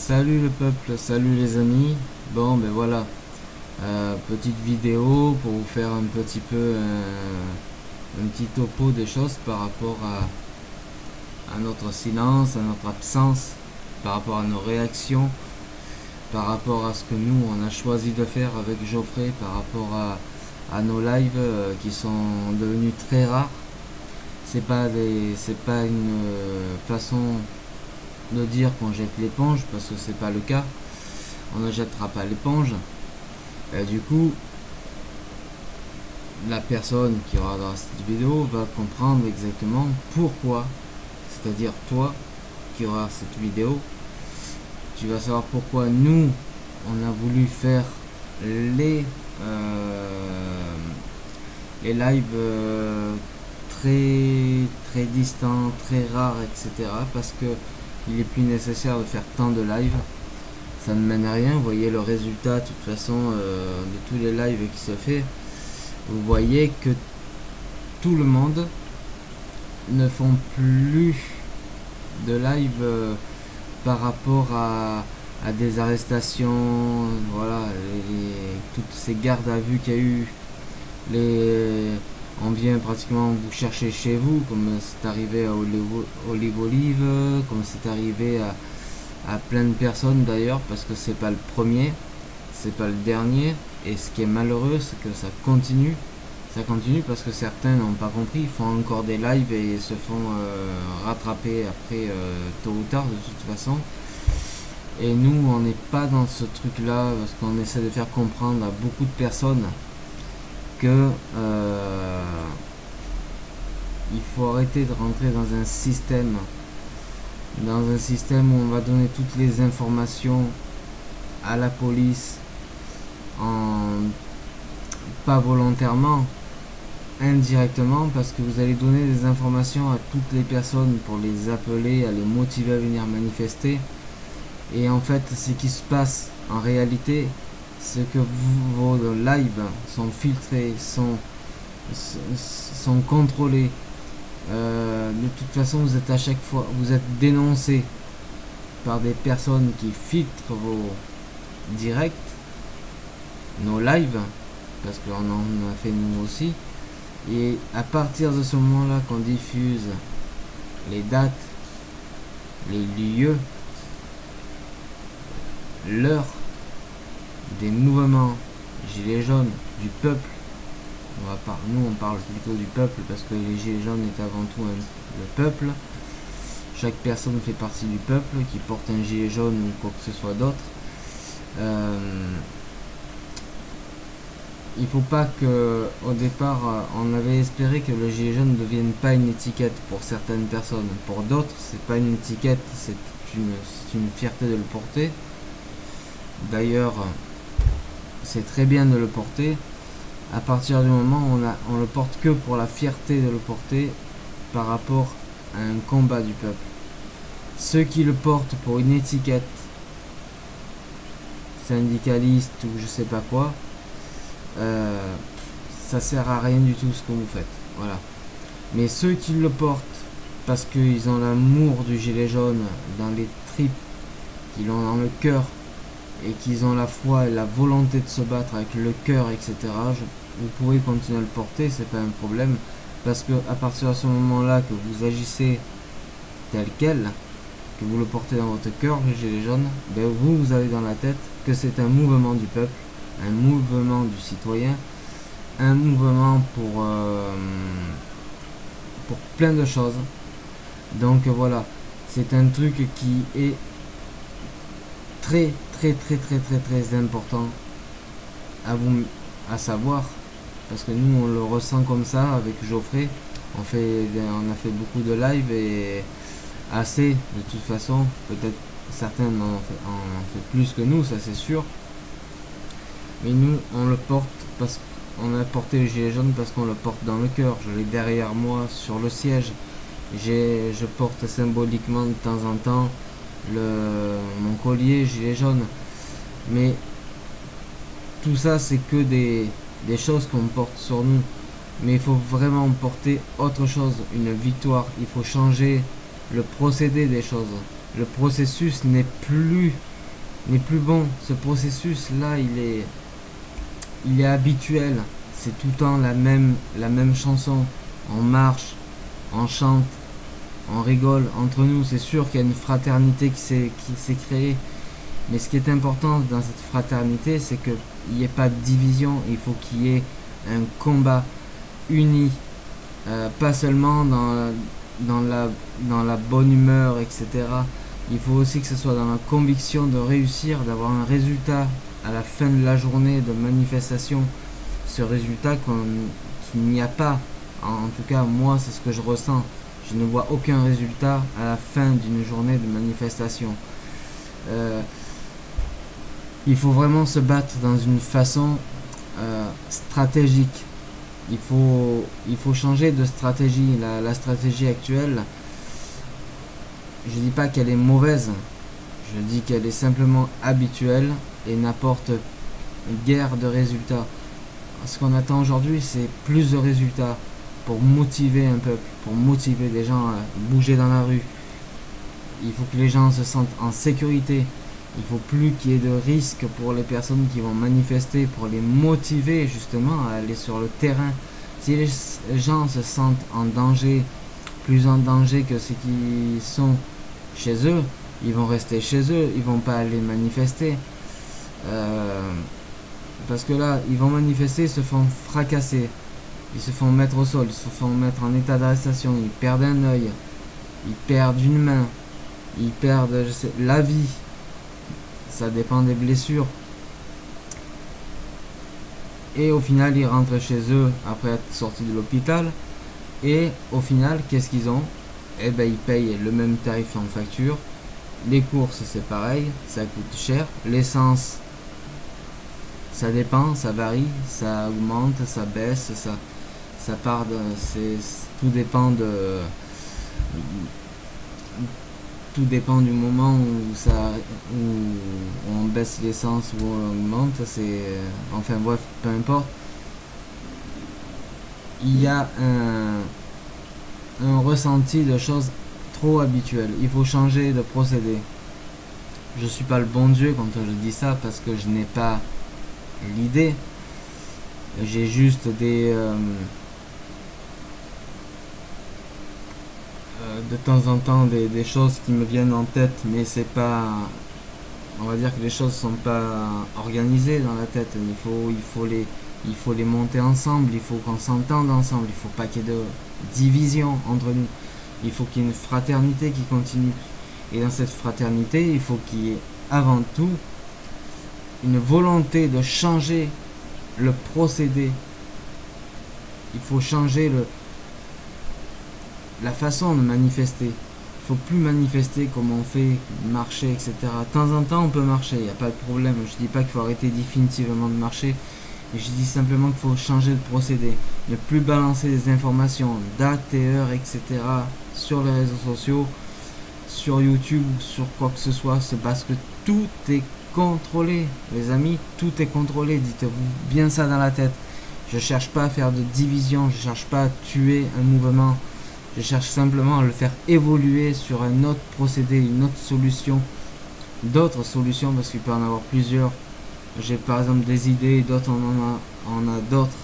Salut le peuple, salut les amis. Bon ben voilà, petite vidéo pour vous faire un petit peu un petit topo des choses par rapport à notre silence, à notre absence, par rapport à nos réactions, par rapport à ce que nous on a choisi de faire avec Geoffrey, par rapport à nos lives qui sont devenus très rares. C'est pas une façon de dire qu'on jette l'éponge, parce que c'est pas le cas. On ne jettera pas l'éponge. Et du coup, la personne qui regardera cette vidéo va comprendre exactement pourquoi. C'est-à-dire toi qui regardes cette vidéo, tu vas savoir pourquoi nous on a voulu faire les lives très distants, très rares, etc. Parce que il est plus nécessaire de faire tant de lives. Ça ne mène à rien. Vous voyez le résultat de toute façon de tous les lives qui se fait. Vous voyez que tout le monde ne font plus de live par rapport à des arrestations, voilà, toutes ces gardes à vue qu'il y a eu, on vient pratiquement vous chercher chez vous, comme c'est arrivé à Olive, comme c'est arrivé à plein de personnes d'ailleurs, parce que c'est pas le premier, c'est pas le dernier, et ce qui est malheureux, c'est que ça continue parce que certains n'ont pas compris, ils font encore des lives et se font rattraper après tôt ou tard de toute façon. Et nous, on n'est pas dans ce truc là, parce qu'on essaie de faire comprendre à beaucoup de personnes que il faut arrêter de rentrer dans un système où on va donner toutes les informations à la police pas volontairement, indirectement, parce que vous allez donner des informations à toutes les personnes pour les appeler, à les motiver à venir manifester. Et en fait, ce qui se passe en réalité, c'est que vos lives sont filtrés, sont contrôlés. De toute façon, vous êtes à chaque fois, vous êtes dénoncé par des personnes qui filtrent vos directs, nos lives, parce qu'on en a fait nous aussi. Et à partir de ce moment-là, qu'on diffuse les dates, les lieux, l'heure des mouvements gilets jaunes du peuple, nous on parle plutôt du peuple parce que les gilets jaunes est avant tout le peuple. Chaque personne fait partie du peuple qui porte un gilet jaune ou quoi que ce soit d'autre. Il faut pas que, au départ, on avait espéré que le gilet jaune ne devienne pas une étiquette pour certaines personnes. Pour d'autres, c'est pas une étiquette, c'est une fierté de le porter. D'ailleurs, c'est très bien de le porter. À partir du moment où on le porte que pour la fierté de le porter par rapport à un combat du peuple. Ceux qui le portent pour une étiquette syndicaliste ou je sais pas quoi, ça sert à rien du tout ce que vous faites, voilà. Mais ceux qui le portent parce qu'ils ont l'amour du gilet jaune dans les tripes, qu'ils l'ont dans le cœur et qu'ils ont la foi et la volonté de se battre avec le cœur, etc., vous pouvez continuer à le porter, c'est pas un problème, parce que à partir de ce moment-là que vous agissez tel quel, que vous le portez dans votre cœur, le gilet jaune, ben vous avez dans la tête que c'est un mouvement du peuple, un mouvement du citoyen, un mouvement pour plein de choses. Donc voilà, c'est un truc qui est très important à savoir, parce que nous on le ressent comme ça avec Geoffrey. On a fait beaucoup de live et assez de toute façon, peut-être certains en fait plus que nous, ça c'est sûr, mais nous on le porte parce qu'on a porté le gilet jaune parce qu'on le porte dans le cœur. Je l'ai derrière moi sur le siège, je porte symboliquement de temps en temps mon collier gilet jaune, mais tout ça c'est que des choses qu'on porte sur nous. Mais il faut vraiment porter autre chose, une victoire. Il faut changer le procédé des choses. Le processus n'est plus n'est plus bon. Ce processus là, il est habituel. C'est tout le temps la même chanson. On marche, on chante, on rigole entre nous. C'est sûr qu'il y a une fraternité qui s'est créée. Mais ce qui est important dans cette fraternité, c'est qu'il n'y ait pas de division. Il faut qu'il y ait un combat uni. Pas seulement dans la bonne humeur, etc. Il faut aussi que ce soit dans la conviction de réussir, d'avoir un résultat à la fin de la journée de manifestation. Ce résultat qu'il n'y a pas. En tout cas, moi, c'est ce que je ressens. Je ne vois aucun résultat à la fin d'une journée de manifestation. Il faut vraiment se battre dans une façon stratégique. Il faut changer de stratégie. La stratégie actuelle, je dis pas qu'elle est mauvaise, je dis qu'elle est simplement habituelle et n'apporte guère de résultats. Ce qu'on attend aujourd'hui, c'est plus de résultats pour motiver un peuple, pour motiver les gens à bouger dans la rue. Il faut que les gens se sentent en sécurité. Il faut plus qu'il y ait de risques pour les personnes qui vont manifester, pour les motiver justement à aller sur le terrain. Si les gens se sentent en danger, plus en danger que ceux qui sont chez eux, ils vont rester chez eux, ils vont pas aller manifester. Parce que là, ils vont manifester, ils se font fracasser, ils se font mettre au sol, ils se font mettre en état d'arrestation, ils perdent un œil, ils perdent une main, ils perdent la vie. Ça dépend des blessures. Et au final, ils rentrent chez eux après être sortis de l'hôpital. Et au final, qu'est-ce qu'ils ont? Eh ben, ils payent le même tarif en facture. Les courses, c'est pareil, ça coûte cher. L'essence, ça dépend, ça varie, ça augmente, ça baisse, ça part de... tout dépend de... Tout dépend du moment où on baisse l'essence ou on augmente, enfin bref, peu importe. Il y a un ressenti de choses trop habituelles. Il faut changer de procédé. Je suis pas le bon Dieu quand je dis ça parce que je n'ai pas l'idée. J'ai juste de temps en temps des choses qui me viennent en tête, mais c'est pas, on va dire que les choses sont pas organisées dans la tête. Il faut les monter ensemble, il faut qu'on s'entende ensemble, il faut pas qu'il y ait de division entre nous, il faut qu'il y ait une fraternité qui continue. Et dans cette fraternité, il faut qu'il y ait avant tout une volonté de changer le procédé. Il faut changer la façon de manifester. Il faut plus manifester comme on fait, marcher, etc. De temps en temps, on peut marcher, il n'y a pas de problème. Je dis pas qu'il faut arrêter définitivement de marcher, mais je dis simplement qu'il faut changer de procédé. Ne plus balancer des informations, date et heure, etc. sur les réseaux sociaux, sur YouTube, sur quoi que ce soit. C'est parce que tout est contrôlé, les amis, tout est contrôlé. Dites-vous bien ça dans la tête. Je cherche pas à faire de division, je cherche pas à tuer un mouvement. Je cherche simplement à le faire évoluer sur un autre procédé, une autre solution, d'autres solutions, parce qu'il peut en avoir plusieurs. J'ai par exemple des idées, d'autres on a d'autres,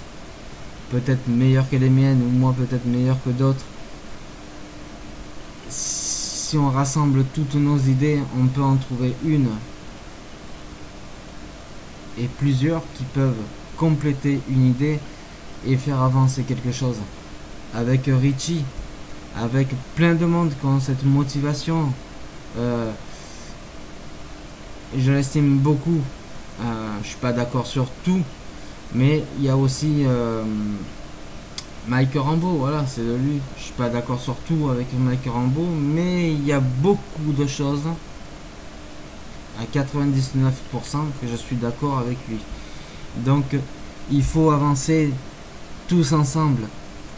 peut-être meilleures que les miennes, ou moi peut-être meilleures que d'autres. Si on rassemble toutes nos idées, on peut en trouver une et plusieurs qui peuvent compléter une idée et faire avancer quelque chose. Avec Richie, avec plein de monde qui ont cette motivation, je l'estime beaucoup. Je suis pas d'accord sur tout, mais il y a aussi Mike Rambo, voilà, c'est de lui. Je suis pas d'accord sur tout avec Mike Rambo, mais il y a beaucoup de choses, à 99%, que je suis d'accord avec lui. Donc il faut avancer tous ensemble.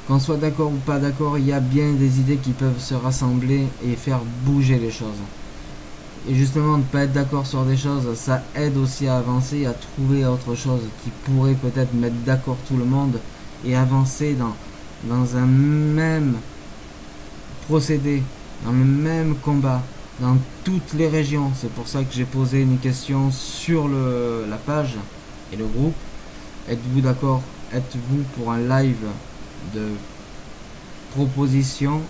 Qu'on soit d'accord ou pas d'accord, il y a bien des idées qui peuvent se rassembler et faire bouger les choses. Et justement, ne pas être d'accord sur des choses, ça aide aussi à avancer, à trouver autre chose qui pourrait peut-être mettre d'accord tout le monde et avancer dans un même procédé, dans le même combat. dans toutes les régions. C'est pour ça que j'ai posé une question sur la page et le groupe. Êtes-vous d'accord? Êtes-vous pour un live de proposition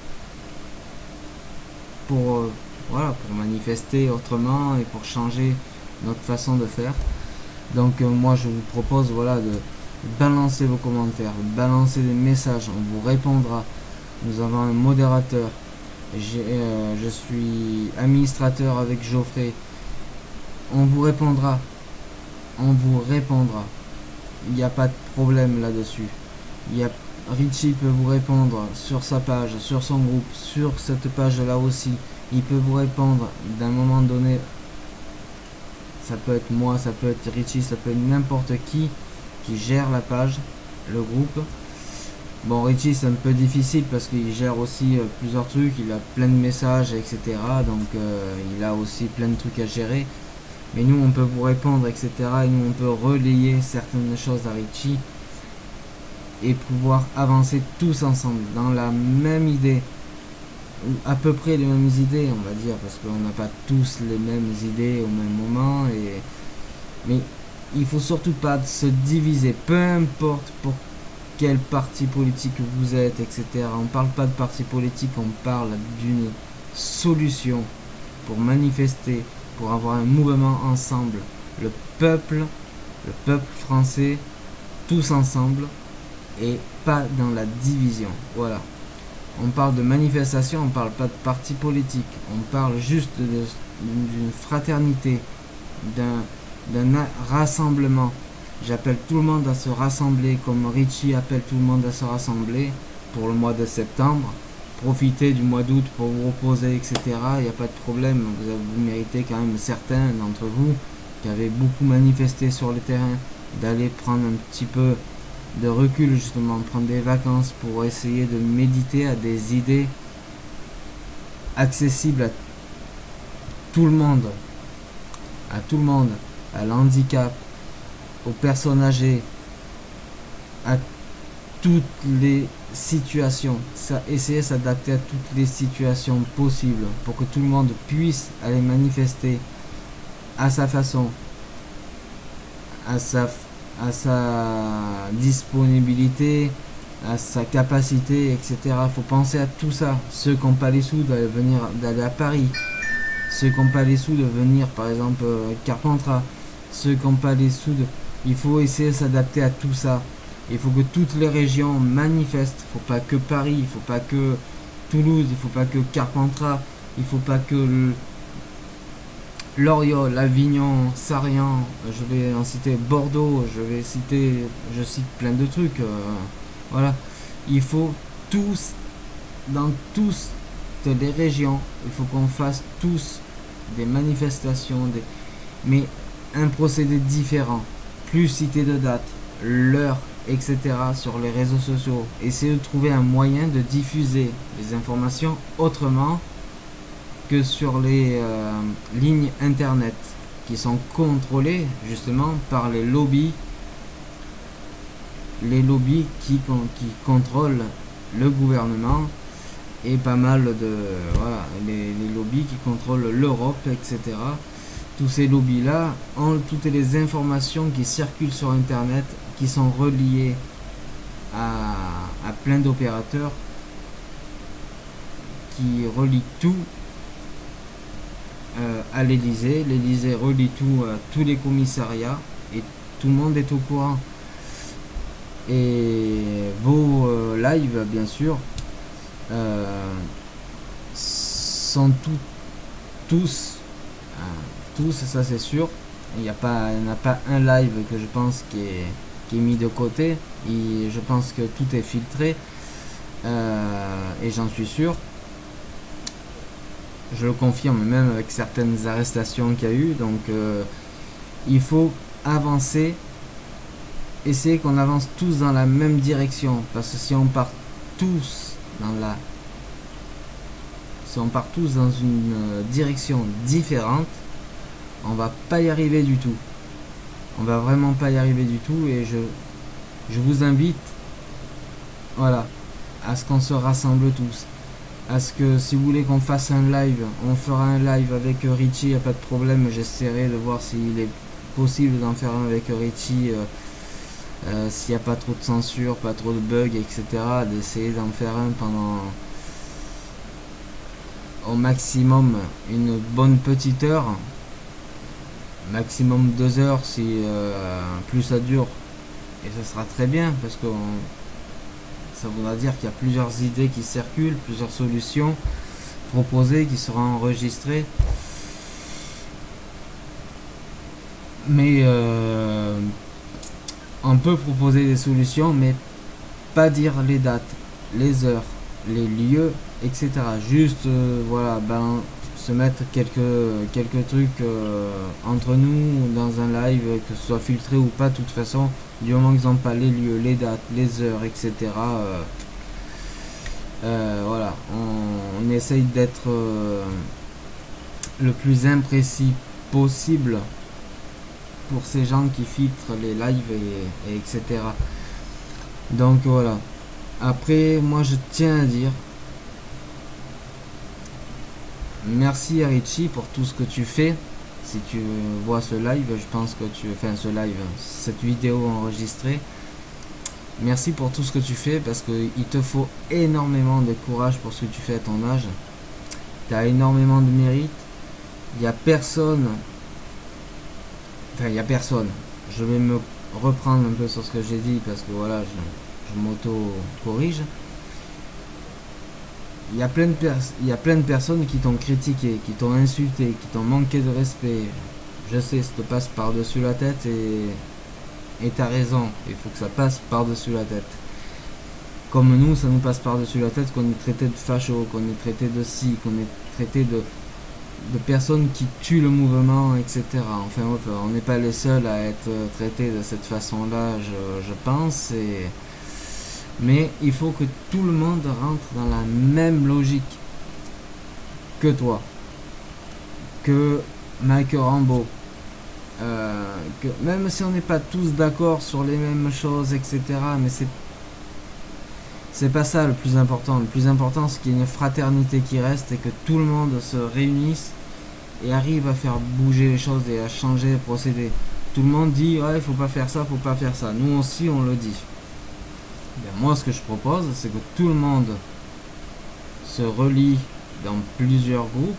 pour, voilà, pour manifester autrement et pour changer notre façon de faire? Donc moi je vous propose, voilà, de balancer vos commentaires, balancer des messages, on vous répondra. Nous avons un modérateur. Je suis administrateur avec Geoffrey. On vous répondra. On vous répondra. Il n'y a pas de problème là-dessus. Richie peut vous répondre sur sa page, sur son groupe, sur cette page-là aussi. Il peut vous répondre d'un moment donné. Ça peut être moi, ça peut être Richie, ça peut être n'importe qui gère la page, le groupe. Bon, Richie, c'est un peu difficile parce qu'il gère aussi plusieurs trucs, il a plein de messages, etc. Donc, il a aussi plein de trucs à gérer. Mais nous, on peut vous répondre, etc. Et nous, on peut relayer certaines choses à Richie et pouvoir avancer tous ensemble dans la même idée, ou à peu près les mêmes idées, on va dire, parce qu'on n'a pas tous les mêmes idées au même moment. Mais il faut surtout pas se diviser, peu importe pour quel parti politique vous êtes, etc. On parle pas de parti politique, on parle d'une solution pour manifester, pour avoir un mouvement ensemble. Le peuple français, tous ensemble, et pas dans la division. Voilà. On parle de manifestation, on parle pas de parti politique. On parle juste d'une fraternité, d'un rassemblement. J'appelle tout le monde à se rassembler, comme Richie appelle tout le monde à se rassembler pour le mois de septembre. Profitez du mois d'août pour vous reposer, etc. Il n'y a pas de problème. Vous méritez quand même, certains d'entre vous qui avez beaucoup manifesté sur le terrain, d'aller prendre un petit peu de recul, justement, prendre des vacances pour essayer de méditer à des idées accessibles à tout le monde, à l'handicap, aux personnes âgées, à toutes les situations. Essayer de s'adapter à toutes les situations possibles pour que tout le monde puisse aller manifester à sa façon, à sa disponibilité, à sa capacité, etc. Il faut penser à tout ça. Ceux qui n'ont pas les sous d'aller à Paris, ceux qui n'ont pas les sous de venir, par exemple, Carpentras, ceux qui n'ont pas les sous il faut essayer de s'adapter à tout ça. Il faut que toutes les régions manifestent. Il ne faut pas que Paris, il ne faut pas que Toulouse, il ne faut pas que Carpentras, il ne faut pas que Loriol, Avignon, Sarrian, je vais en citer Bordeaux, je cite plein de trucs. Voilà. Il faut tous, dans toutes les régions, il faut qu'on fasse tous des manifestations, mais un procédé différent. Plus citer de dates, l'heure, etc. sur les réseaux sociaux. Essayer de trouver un moyen de diffuser les informations autrement que sur les lignes internet qui sont contrôlées justement par les lobbies qui contrôlent le gouvernement et pas mal de voilà, les lobbies qui contrôlent l'Europe, etc. Tous ces lobbies là ont toutes les informations qui circulent sur internet, qui sont reliées à plein d'opérateurs qui relient tout à l'Elysée. L'Elysée relie tout à tous les commissariats et tout le monde est au courant. Et vos lives, bien sûr, sont tous, ça c'est sûr. Il n'y en a pas un live que je pense qui est mis de côté. Et je pense que tout est filtré. Et j'en suis sûr. Je le confirme même avec certaines arrestations qu'il y a eu. Donc il faut avancer. Essayer qu'on avance tous dans la même direction. Parce que si on part tous dans une direction différente, on va pas y arriver du tout. On va vraiment pas y arriver du tout. Et je vous invite, voilà, à ce qu'on se rassemble tous. à ce que si vous voulez qu'on fasse un live, on fera un live avec Richie, y a pas de problème. J'essaierai de voir s'il est possible d'en faire un avec Richie, s'il n'y a pas trop de censure, pas trop de bugs, etc. D'essayer d'en faire un pendant au maximum une bonne petite heure, maximum 2 heures si plus ça dure, et ça sera très bien parce que ça voudra dire qu'il y a plusieurs idées qui circulent, plusieurs solutions proposées qui seront enregistrées. Mais on peut proposer des solutions, mais pas dire les dates, les heures, les lieux, etc. Juste voilà, se mettre quelques trucs entre nous dans un live, que ce soit filtré ou pas, de toute façon, du moment qu'ils n'ont pas les lieux, les dates, les heures, etc. Voilà, on essaye d'être le plus imprécis possible pour ces gens qui filtrent les lives et etc. Donc voilà. Après, moi je tiens à dire merci à Richie pour tout ce que tu fais. Si tu vois ce live, je pense que cette vidéo enregistrée, merci pour tout ce que tu fais, parce qu'il te faut énormément de courage pour ce que tu fais à ton âge. Tu as énormément de mérite. Il n'y a personne. Enfin, il n'y a personne. Je vais me reprendre un peu sur ce que j'ai dit, parce que voilà, je m'auto-corrige. Il y a plein de personnes qui t'ont critiqué, qui t'ont insulté, qui t'ont manqué de respect. Je sais, ça te passe par-dessus la tête, et t'as raison, il faut que ça passe par-dessus la tête. Comme nous, ça nous passe par-dessus la tête qu'on est traité de facho, qu'on est traité de ci, qu'on est traité de personnes qui tuent le mouvement, etc. Enfin, on n'est pas les seuls à être traités de cette façon-là, je pense. Mais il faut que tout le monde rentre dans la même logique que toi, que Mike Rambo. Que même si on n'est pas tous d'accord sur les mêmes choses, etc. Mais c'est pas ça le plus important. Le plus important, c'est qu'il y ait une fraternité qui reste et que tout le monde se réunisse et arrive à faire bouger les choses et à changer les procédés. Tout le monde dit ouais, faut pas faire ça, faut pas faire ça. Nous aussi, on le dit. Bien, moi, ce que je propose, c'est que tout le monde se relie dans plusieurs groupes,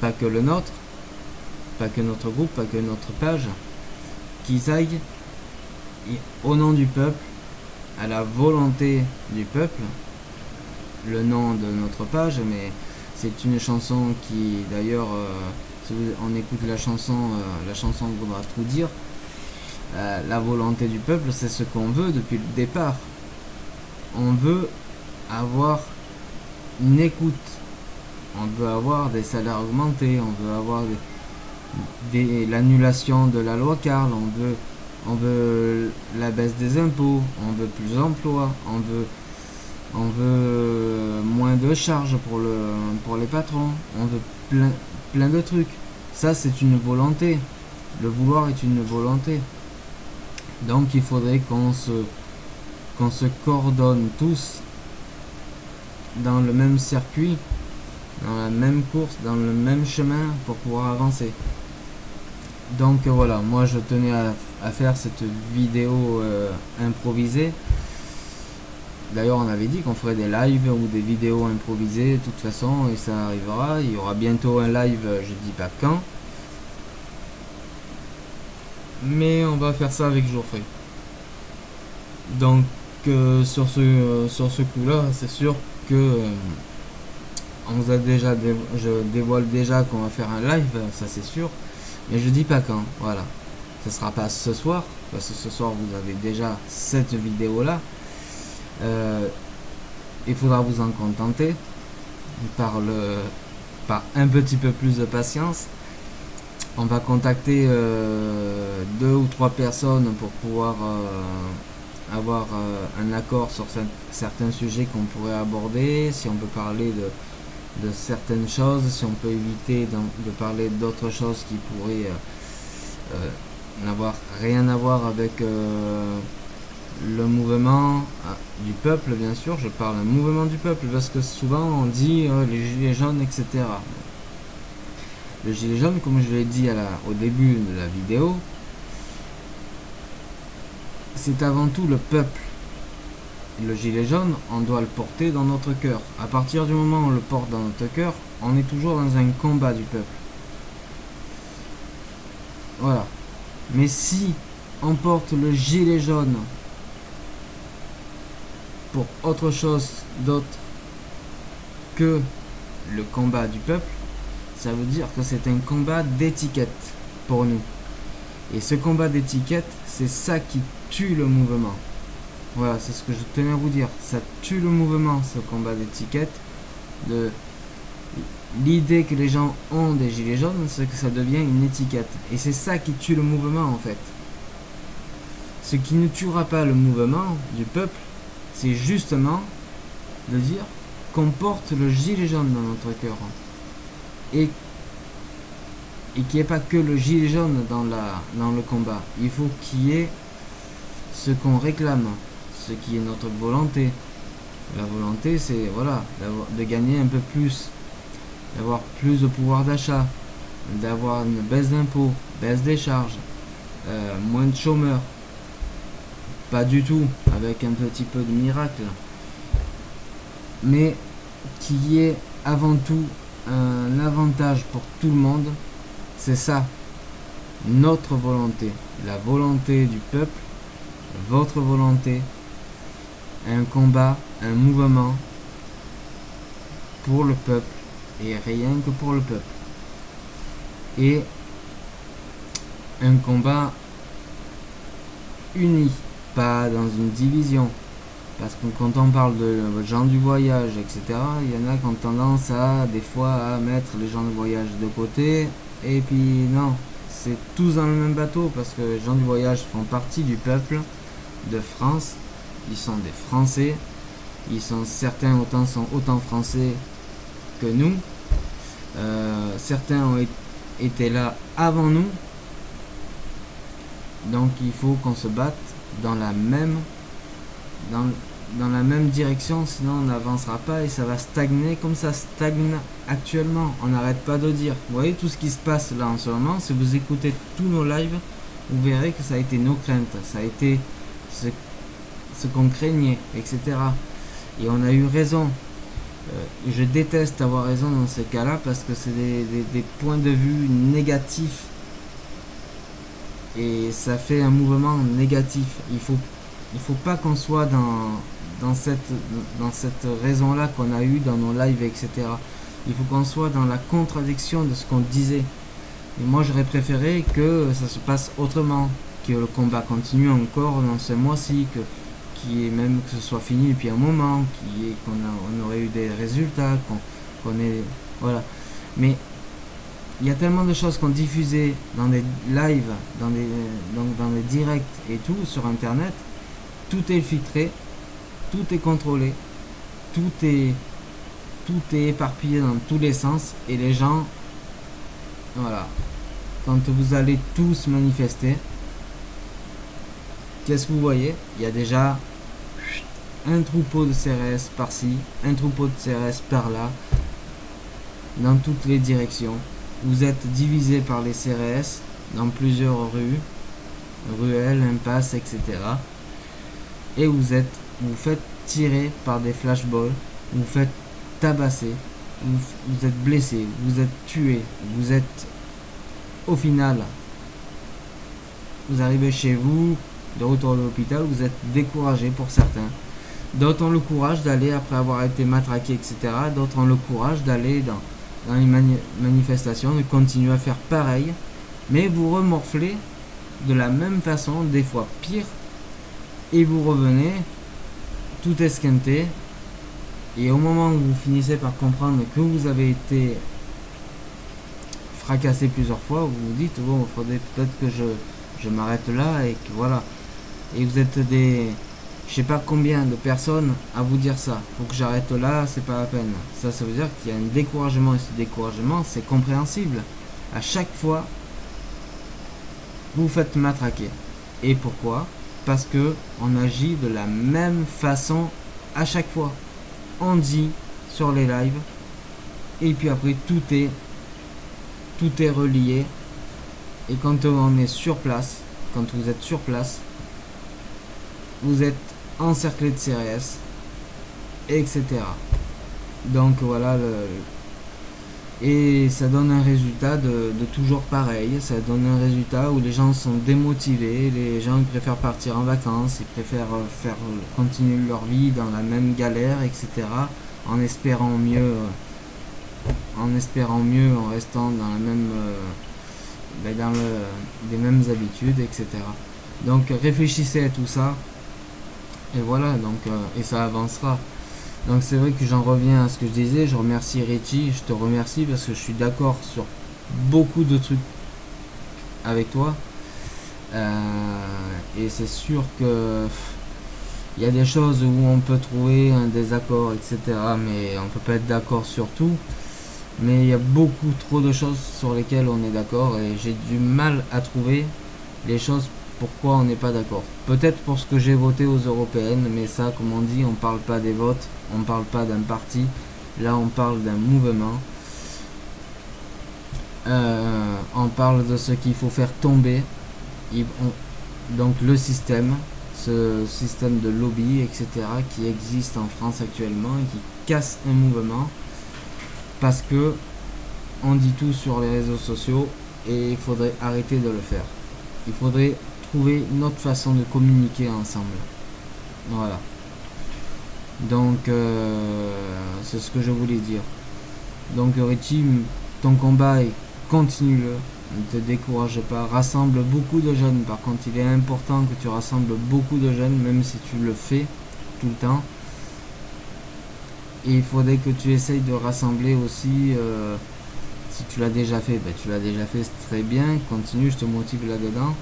pas que le nôtre, pas que notre groupe, pas que notre page, qu'ils aillent au nom du peuple, à la volonté du peuple, le nom de notre page, mais c'est une chanson qui, d'ailleurs, si on écoute la chanson voudra tout dire. La volonté du peuple, c'est ce qu'on veut depuis le départ. On veut avoir une écoute, on veut avoir des salaires augmentés, on veut avoir l'annulation de la loi Carl, on veut la baisse des impôts, on veut plus d'emplois, on veut moins de charges pour les patrons, on veut plein de trucs. Ça, c'est une volonté. Le vouloir est une volonté. Donc il faudrait qu'on se coordonne tous dans le même circuit, dans la même course, dans le même chemin pour pouvoir avancer. Donc voilà, moi je tenais à faire cette vidéo improvisée. D'ailleurs on avait dit qu'on ferait des lives ou des vidéos improvisées de toute façon, et ça arrivera. Il y aura bientôt un live, je dis pas quand. Mais on va faire ça avec Geoffrey. Donc sur ce coup là, c'est sûr que on vous a déjà je dévoile déjà qu'on va faire un live, ça c'est sûr, mais je dis pas quand. Voilà, ce sera pas ce soir, parce que ce soir vous avez déjà cette vidéo là. Il faudra vous en contenter par un petit peu plus de patience. On va contacter 2 ou 3 personnes pour pouvoir avoir un accord sur certains sujets qu'on pourrait aborder, si on peut parler de certaines choses, si on peut éviter de parler d'autres choses qui pourraient n'avoir rien à voir avec le mouvement du peuple, bien sûr, je parle d'un mouvement du peuple, parce que souvent on dit les gilets jaunes, etc. Le gilet jaune, comme je l'ai dit au début de la vidéo, c'est avant tout le peuple. Le gilet jaune, on doit le porter dans notre cœur. À partir du moment où on le porte dans notre cœur, on est toujours dans un combat du peuple. Voilà. Mais si on porte le gilet jaune pour autre chose d'autre que le combat du peuple, ça veut dire que c'est un combat d'étiquette pour nous. Et ce combat d'étiquette, c'est ça qui tue le mouvement. Voilà, c'est ce que je tenais à vous dire. Ça tue le mouvement, ce combat d'étiquette. L'idée que les gens ont des gilets jaunes, c'est que ça devient une étiquette. Et c'est ça qui tue le mouvement, en fait. Ce qui ne tuera pas le mouvement du peuple, c'est justement de dire qu'on porte le gilet jaune dans notre cœur. Et qu'il n'y ait pas que le gilet jaune dans le combat. Il faut qu'il y ait ce qu'on réclame, ce qui est notre volonté. La volonté, c'est voilà, de gagner un peu plus, d'avoir plus de pouvoir d'achat, d'avoir une baisse d'impôts, baisse des charges, moins de chômeurs. Pas du tout, avec un petit peu de miracle. Mais qu'il y ait avant tout un avantage pour tout le monde, c'est ça, notre volonté, la volonté du peuple, votre volonté, un combat, un mouvement pour le peuple et rien que pour le peuple. Et un combat uni, pas dans une division. Parce que quand on parle de gens du voyage, etc., il y en a qui ont tendance des fois à mettre les gens du voyage de côté. Et puis non, c'est tous dans le même bateau, parce que les gens du voyage font partie du peuple de France. Ils sont des Français. Certains sont autant français que nous. Certains ont été là avant nous. Donc il faut qu'on se batte dans la même direction, sinon on n'avancera pas et ça va stagner comme ça stagne actuellement. On n'arrête pas de dire. Vous voyez tout ce qui se passe là en ce moment, si vous écoutez tous nos lives, vous verrez que ça a été nos craintes, ça a été ce qu'on craignait, etc. Et on a eu raison. Je déteste avoir raison dans ces cas-là parce que c'est des points de vue négatifs. Et ça fait un mouvement négatif. Il faut pas qu'on soit dans cette raison-là qu'on a eu dans nos lives, etc. Il faut qu'on soit dans la contradiction de ce qu'on disait. Et moi, j'aurais préféré que ça se passe autrement, que le combat continue encore dans ce mois-ci, que ce soit fini depuis un moment, qu'on aurait eu des résultats, qu'on ait... Voilà. Mais il y a tellement de choses qu'on diffusait dans des lives, dans des directs et tout, sur Internet. Tout est filtré, tout est contrôlé, tout est éparpillé dans tous les sens. Et les gens, voilà, quand vous allez tous manifester, qu'est-ce que vous voyez? Il y a déjà un troupeau de CRS par-ci, un troupeau de CRS par-là, dans toutes les directions. Vous êtes divisé par les CRS dans plusieurs ruelles, impasses, etc. Et vous faites tirer par des flashballs, vous faites tabasser, vous êtes blessé, vous êtes tué, vous êtes au final, vous arrivez chez vous, de retour à l'hôpital, vous êtes découragé pour certains. D'autres ont le courage d'aller, après avoir été matraqués, etc. D'autres ont le courage d'aller dans les manifestations, de continuer à faire pareil, mais vous remorflez de la même façon, des fois pire, et vous revenez tout esquinté, et au moment où vous finissez par comprendre que vous avez été fracassé plusieurs fois, vous vous dites bon, il faudrait peut-être que je m'arrête là, et que voilà. Et vous êtes je sais pas combien de personnes à vous dire ça, faut que j'arrête là, c'est pas la peine. Ça veut dire qu'il y a un découragement, et ce découragement, c'est compréhensible. À chaque fois, vous vous faites matraquer. Et pourquoi? parce que on agit de la même façon à chaque fois. On dit sur les lives, et puis après tout est relié. Et quand on est sur place, quand vous êtes sur place, vous êtes encerclé de CRS, etc. Donc voilà, et ça donne un résultat de toujours pareil. Ça donne un résultat où les gens sont démotivés, les gens préfèrent partir en vacances, ils préfèrent continuer leur vie dans la même galère, etc. En espérant mieux, en restant dans la même, des mêmes habitudes, etc. Donc réfléchissez à tout ça, et voilà, donc et ça avancera. Donc c'est vrai que j'en reviens à ce que je disais, je remercie Richie, je te remercie parce que je suis d'accord sur beaucoup de trucs avec toi. Et c'est sûr que il y a des choses où on peut trouver un désaccord, etc. Mais on peut pas être d'accord sur tout. Mais il y a beaucoup trop de choses sur lesquelles on est d'accord et j'ai du mal à trouver les choses pourquoi on n'est pas d'accord. Peut-être pour ce que j'ai voté aux européennes, mais ça, comme on dit, on parle pas des votes, on parle pas d'un parti, là on parle d'un mouvement. On parle de ce qu'il faut faire tomber, donc le système, ce système de lobby, etc., qui existe en France actuellement et qui casse un mouvement, parce que on dit tout sur les réseaux sociaux et il faudrait arrêter de le faire. Il faudrait trouver une autre façon de communiquer ensemble. Voilà. Donc c'est ce que je voulais dire. Donc Richie, ton combat, continue-le, ne te décourage pas, rassemble beaucoup de jeunes. Par contre, il est important que tu rassembles beaucoup de jeunes, même si tu le fais tout le temps. Et il faudrait que tu essayes de rassembler aussi, si tu l'as déjà fait, tu l'as déjà fait, c'est très bien, continue, je te motive là-dedans.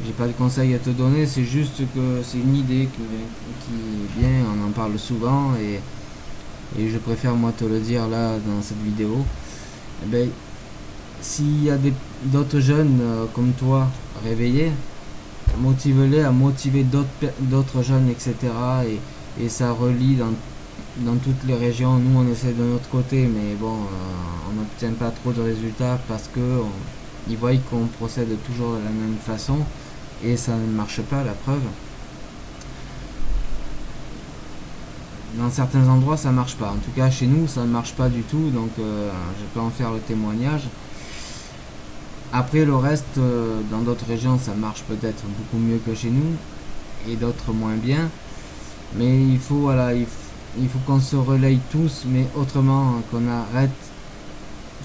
J'ai pas de conseils à te donner, c'est juste que c'est une idée qui vient, on en parle souvent et je préfère moi te le dire là dans cette vidéo. S'il y a d'autres jeunes comme toi réveillés, motive-les à motiver d'autres jeunes, etc. Et ça relie dans toutes les régions. Nous on essaie de notre côté, mais bon, on n'obtient pas trop de résultats parce que ils voient qu'on procède toujours de la même façon et ça ne marche pas, la preuve. Dans certains endroits ça marche pas, en tout cas chez nous ça ne marche pas du tout, donc je peux en faire le témoignage. Après le reste, dans d'autres régions ça marche peut-être beaucoup mieux que chez nous et d'autres moins bien, mais il faut qu'on se relaye tous, mais autrement, qu'on arrête,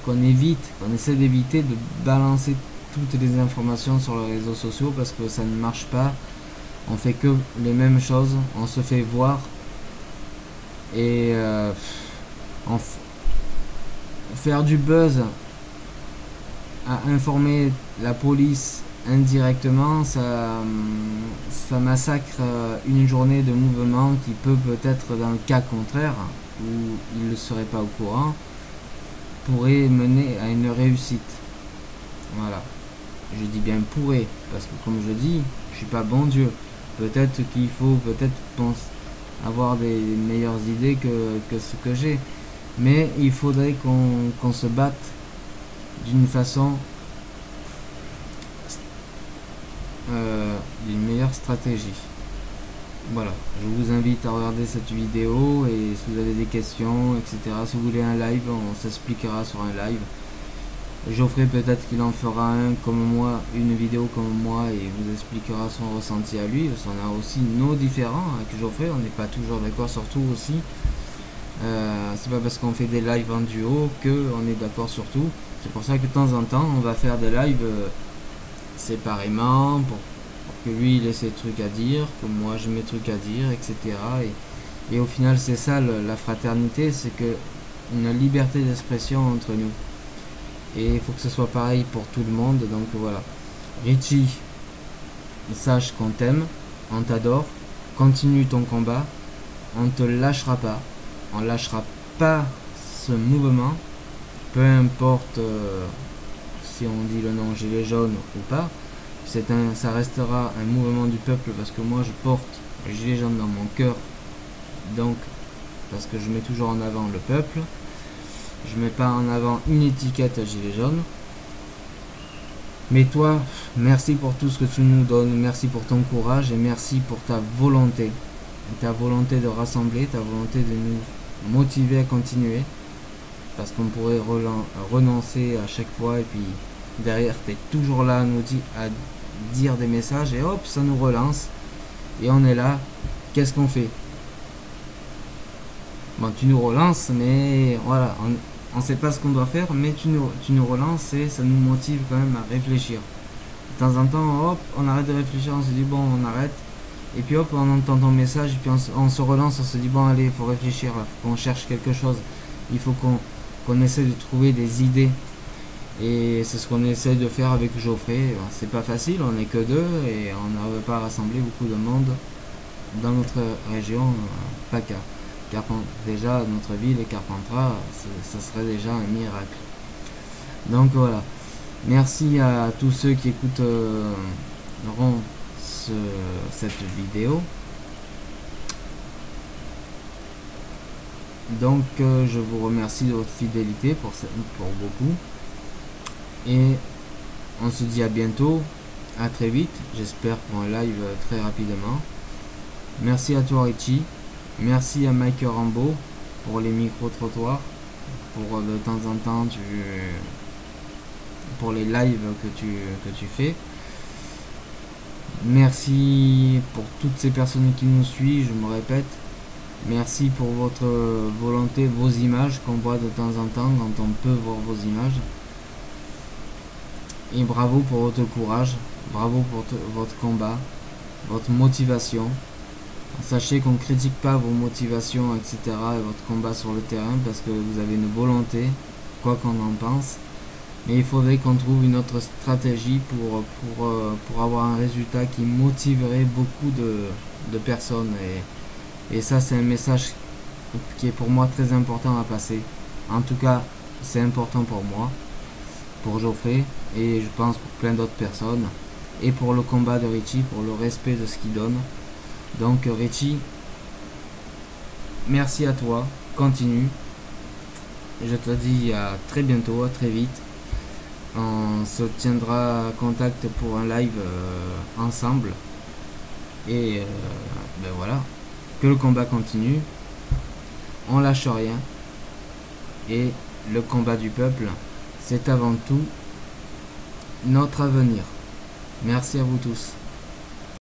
qu'on essaie d'éviter de balancer toutes les informations sur les réseaux sociaux parce que ça ne marche pas. On fait que les mêmes choses, on se fait voir et faire du buzz à informer la police indirectement, ça massacre une journée de mouvement qui peut-être dans le cas contraire, où il ne serait pas au courant, pourrait mener à une réussite. Voilà. Je dis bien pourrait, parce que comme je dis, je suis pas bon Dieu. Peut-être qu'il faut avoir des meilleures idées que ce que j'ai. Mais il faudrait qu'on se batte d'une façon, d'une meilleure stratégie. Voilà, je vous invite à regarder cette vidéo et si vous avez des questions, etc. Si vous voulez un live, on s'expliquera sur un live. Geoffrey peut-être qu'il en fera un comme moi, une vidéo comme moi et vous expliquera son ressenti à lui. Parce qu'on a aussi nos différents avec Geoffrey, on n'est pas toujours d'accord sur tout aussi. C'est pas parce qu'on fait des lives en duo qu'on est d'accord sur tout. C'est pour ça que de temps en temps on va faire des lives séparément pour que lui il ait ses trucs à dire, que moi j'ai mes trucs à dire, etc. Et au final c'est ça la fraternité, c'est que une liberté d'expression entre nous. Et il faut que ce soit pareil pour tout le monde, donc voilà. Richie, sache qu'on t'aime, on t'adore, continue ton combat, on te lâchera pas, on lâchera pas ce mouvement, peu importe si on dit le nom gilet jaune ou pas, ça restera un mouvement du peuple parce que moi je porte le gilet jaune dans mon cœur, donc parce que je mets toujours en avant le peuple, je mets pas en avant une étiquette à gilet jaune. Mais toi, merci pour tout ce que tu nous donnes, merci pour ton courage et merci pour ta volonté de rassembler, ta volonté de nous motiver à continuer, parce qu'on pourrait renoncer à chaque fois et puis derrière tu es toujours là à dire des messages et hop ça nous relance et on est là, qu'est-ce qu'on fait? Bon, tu nous relances mais voilà, on sait pas ce qu'on doit faire, mais tu nous relances et ça nous motive quand même à réfléchir. De temps en temps, hop, on arrête de réfléchir, on se dit bon, on arrête. Et puis hop, on entend ton message, et puis on se relance, on se dit bon, allez, il faut réfléchir, faut qu'on cherche quelque chose. Il faut qu'on essaie de trouver des idées. Et c'est ce qu'on essaie de faire avec Geoffrey. C'est pas facile, on n'est que deux et on n'arrive pas à rassembler beaucoup de monde dans notre région PACA. Déjà notre ville Carpentras, ça serait déjà un miracle. Donc voilà, merci à tous ceux qui écouteront cette vidéo. Donc je vous remercie de votre fidélité pour beaucoup et on se dit à bientôt, à très vite, j'espère pour un live très rapidement. Merci à toi Richie. Merci à Mike Rambo pour les micro-trottoirs, pour de temps en temps pour les lives que tu fais. Merci pour toutes ces personnes qui nous suivent, je me répète. Merci pour votre volonté, vos images qu'on voit de temps en temps quand on peut voir vos images. Et bravo pour votre courage, bravo pour votre combat, votre motivation. Sachez qu'on ne critique pas vos motivations, etc. et votre combat sur le terrain parce que vous avez une volonté, quoi qu'on en pense. Mais il faudrait qu'on trouve une autre stratégie pour avoir un résultat qui motiverait beaucoup de personnes. Et ça, c'est un message qui est pour moi très important à passer. En tout cas, c'est important pour moi, pour Geoffrey, et je pense pour plein d'autres personnes. Et pour le combat de Richie, pour le respect de ce qu'il donne. Donc Richie, merci à toi, continue. Je te dis à très bientôt, à très vite. On se tiendra contact pour un live ensemble. Et ben voilà, que le combat continue. On lâche rien. Et le combat du peuple, c'est avant tout notre avenir. Merci à vous tous.